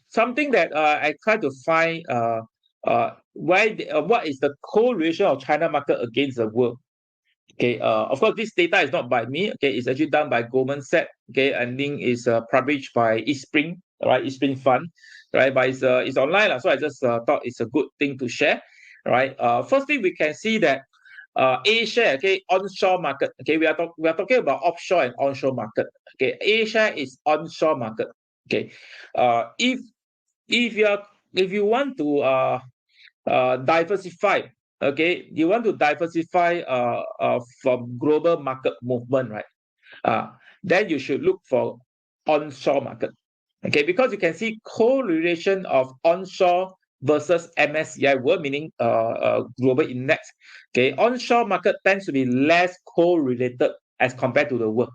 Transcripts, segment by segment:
something that I try to find what is the correlation of China market against the world. Okay, of course, this data is not by me. Okay, it's actually done by Goldman Sachs. Okay, and then is published by Eastspring, right? Eastspring Fund, right? But it's online, so I just thought it's a good thing to share, right? Firstly, we can see that A-share, okay, onshore market. Okay, we are talking about offshore and onshore market. Okay, A-share is onshore market. Okay, if you want to diversify, okay, you want to diversify from global market movement, right? Then you should look for onshore market. Okay, because you can see correlation of onshore versus MSCI world, meaning global index. Okay, onshore market tends to be less correlated as compared to the world.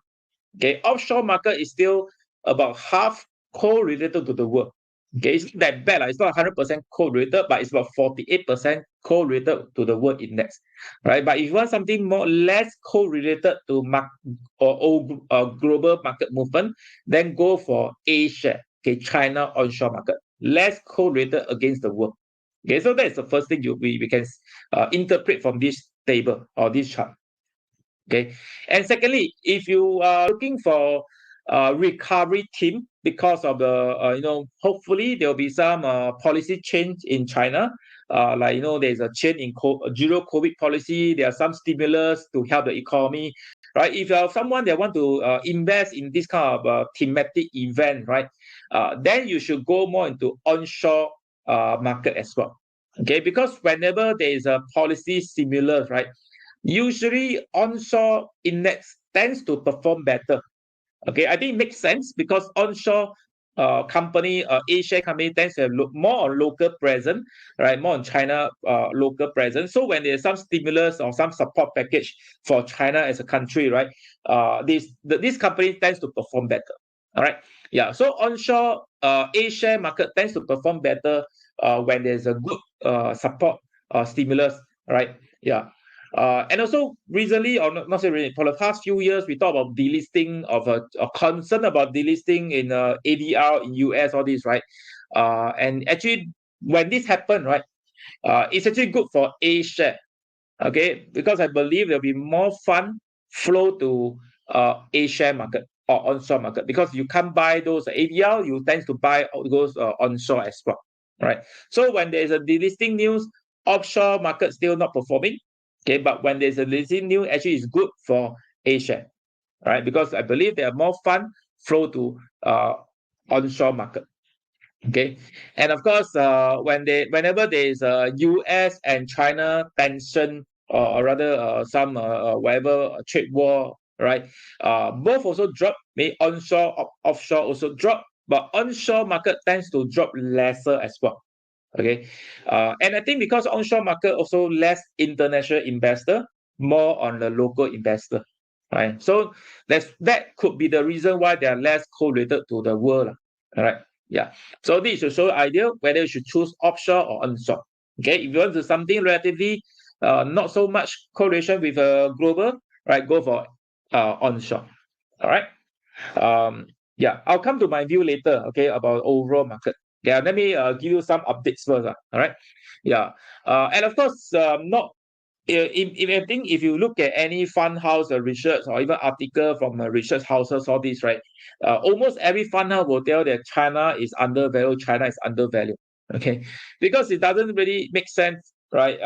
Okay, offshore market is still about half correlated to the world. Okay, it's not that bad. It's not 100% correlated, but it's about 48% correlated to the world index, right? But if you want something more less correlated to global market movement, then go for A-share, okay, China onshore market, less correlated against the world. Okay, so that's the first thing we can interpret from this table or this chart. Okay, and secondly, if you are looking for recovery team because of the hopefully there will be some policy change in China, like there's a change in zero COVID policy. There are some stimulus to help the economy, right? If you are someone that want to invest in this kind of thematic event, right, then you should go more into onshore market as well. Okay, because whenever there is a policy stimulus, right, usually onshore index tends to perform better. Okay, I think it makes sense because onshore company, A-share company tends to have more on local presence, right? More on China local presence. So when there's some stimulus or some support package for China as a country, right? This company tends to perform better. All right. Yeah. So onshore A-share market tends to perform better when there's a good support stimulus, right? Yeah. And also recently, or not say really, for the past few years, we talk about delisting of a concern about delisting in ADR in US, all this, right? And actually, when this happened, right, it's actually good for A-share, okay? Because I believe there'll be more fund flow to A-share market or onshore market because you can't buy those ADR, you tend to buy those onshore as well, right? So when there's a delisting news, offshore market still not performing. Okay, but when there's a listing news, actually it's good for A-share, right? Because I believe there are more fund flow to onshore market. Okay, and of course, whenever there is a US and China tension, or rather some whatever trade war, right? Both also drop. Maybe onshore, offshore also drop, but onshore market tends to drop lesser as well. Okay, and I think because onshore market also less international investor, more on the local investor, right? So that could be the reason why they are less correlated to the world. All right, yeah. So this should show the idea whether you should choose offshore or onshore. Okay, if you want to something relatively not so much correlation with global, right? Go for onshore. All right. Yeah, I'll come to my view later. Okay, about overall market. Yeah, let me give you some updates first. All right. Yeah. And of course, not if I think if you look at any fund house research or even article from research houses, all these, right? Almost every fund house will tell that China is undervalued. China is undervalued. Okay, because it doesn't really make sense, right?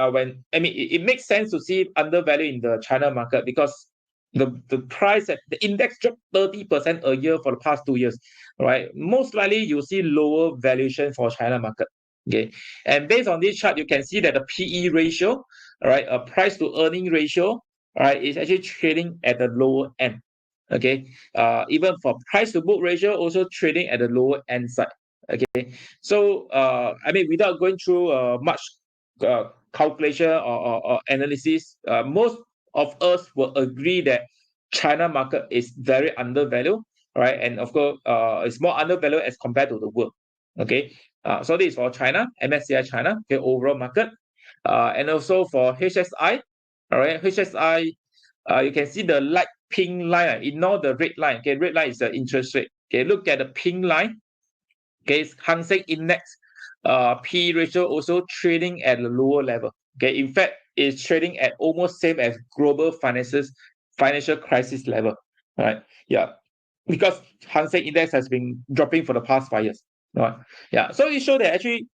It makes sense to see undervalued in the China market because the price at the index dropped 30% a year for the past 2 years, right? Most likely you'll see lower valuation for China market. Okay, and based on this chart, you can see that the PE ratio, all right, a price to earning ratio, all right, is actually trading at the lower end. Okay, even for price to book ratio, also trading at the lower end side. Okay, so without going through much calculation or analysis, most of us will agree that China market is very undervalued, right? And of course, it's more undervalued as compared to the world. Okay, so this is for China, MSCI China, okay, overall market, and also for HSI, all right, HSI, you can see the light pink line. Ignore the red line. Okay, red line is the interest rate. Okay, look at the pink line. Okay, Hang Seng Index P ratio also trading at a lower level. Okay, in fact, it's trading at almost same as global financial crisis level. Right? Yeah, because Hang Seng Index has been dropping for the past 5 years. Right? Yeah, so it shows that actually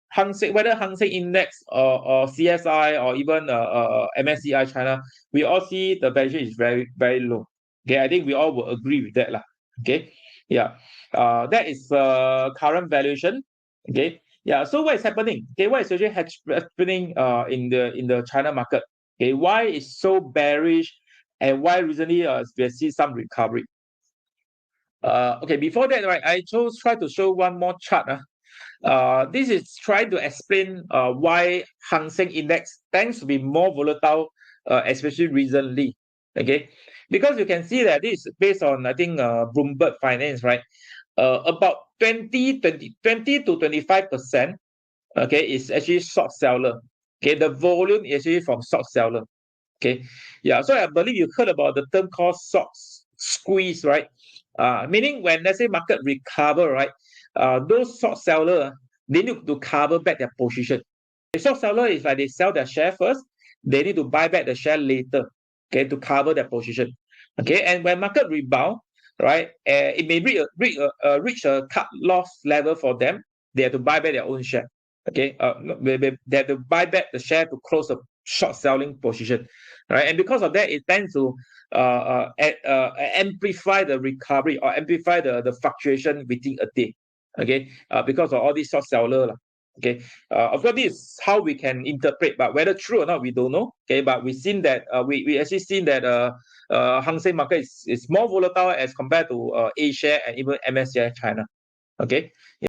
whether Hang Seng Index or CSI or even MSCI China, we all see the valuation is very very low. Okay, I think we all will agree with that lah. Okay, yeah, that is current valuation. Okay, yeah. So what is happening? Okay, what is actually happening in the China market? Okay, why is so bearish, and why recently we see some recovery? Okay, before that, right, I try to show one more chart. This is trying to explain why Hang Seng Index tends to be more volatile, especially recently. Okay, because you can see that this is based on, I think, Bloomberg Finance, right? About 20 to 25%, okay, is actually short seller. Okay, the volume is actually from short seller. Okay, yeah. So I believe you heard about the term called short squeeze, right? Meaning when, let's say, market recover, right? Those short seller, they need to cover back their position. The short seller is like they sell their share first, they need to buy back the share later, okay, to cover their position. Okay, and when market rebound, right, it may reach a cut loss level for them. They have to buy back their own share. Okay, they have to buy back the share to close a short selling position, right? And because of that, it tends to amplify the recovery or amplify the fluctuation within a day. Okay, because of all these short seller. Okay, of course, this is how we can interpret, but whether true or not, we don't know. Okay, but we've seen that we actually seen that Hang Seng market is more volatile as compared to A share and even MSCI China. Okay.